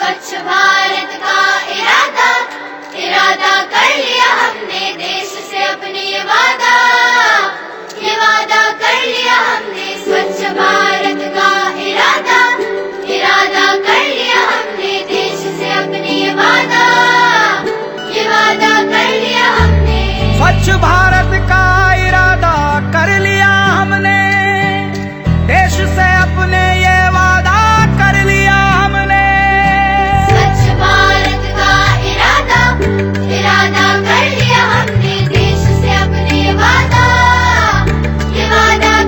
स्वच्छ भारत का इरादा इरादा कर लिया हमने, देश से अपने ये वादा कर लिया हमने। स्वच्छ भारत का इरादा इरादा कर लिया हमने, देश से अपने ये वादा कर लिया हमने। स्वच्छ भारत का इरादा कर लिया हमने, देश से अपने ये वादा कर लिया हमने। स्वच्छ भारत का इरादा इरादा कर लिया हमने, देश से अपने ये वादा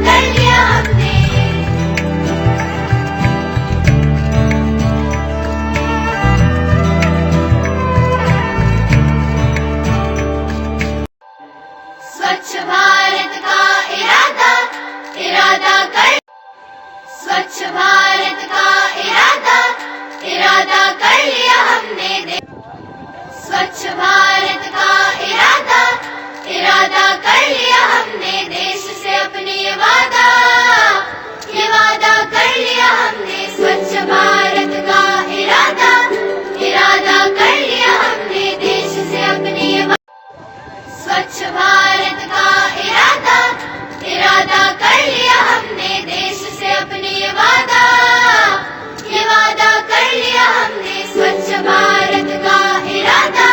कर लिया हमने। स्वच्छ भारत का इरादा इरादा कर स्वच्छ भारत का इरादा कर लिया हमने। स्वच्छ भारत का इरादा कर लिया हमने, देश से अपने ये वादा कर लिया हमने। स्वच्छ भारत का इरादा कर लिया हमने, देश से अपने ये स्वच्छ भारत का इरादा कर लिया हमने, देश से अपने ये वादा कर लिया हमने। स्वच्छ भारत का इरादा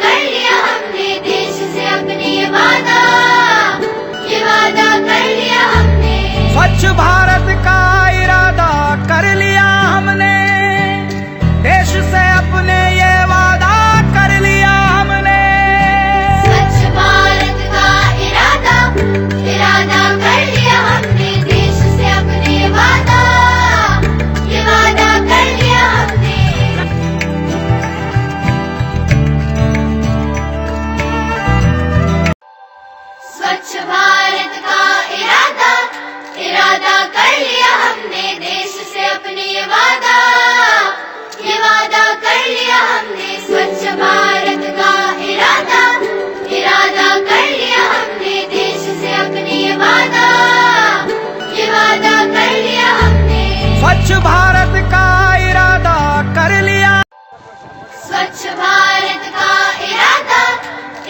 कर लिया हमने, देश से अपने ये वादा कर लिया हमने। स्वच्छ भारत का इरादा कर लिया हमने, देश से अपने ये वादा कर लिया हमने। स्वच्छ भारत का इरादा कर लिया हमने, देश से अपने ये वादा कर लिया हमने। स्वच्छ भारत का इरादा कर लिया हमने, देश से अपने ये वादा कर लिया हमने। स्वच्छ भारत का इरादा कर लिया हमने, देश से अपने ये वादा कर लिया हमने। स्वच्छ भारत का इरादा कर लिया। स्वच्छ भारत का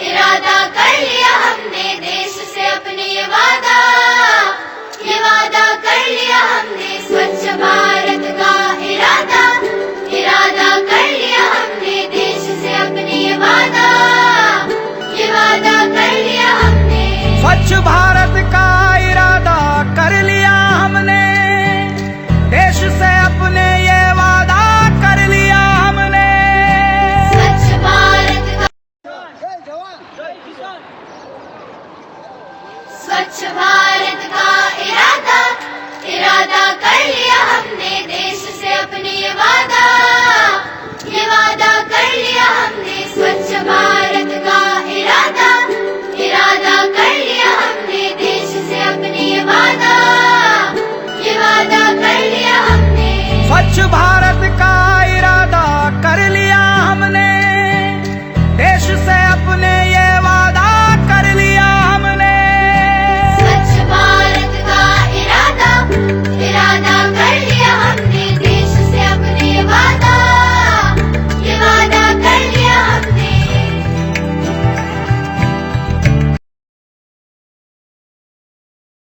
इरादा कर लिया हमने, देश से अपने ये वादा कर लिया हमने। स्वच्छ भारत का इरादा कर लिया हमने, देश से अपने ये वादा कर लिया हमने। स्वच्छ भारत का इरादा कर लिया हमने, देश से अपने ये वादा कर लिया हमने। स्वच्छ भारत का स्वच्छ भारत का इरादा कर लिया हमने, देश से अपने ये वादा कर लिया हमने। स्वच्छ भारत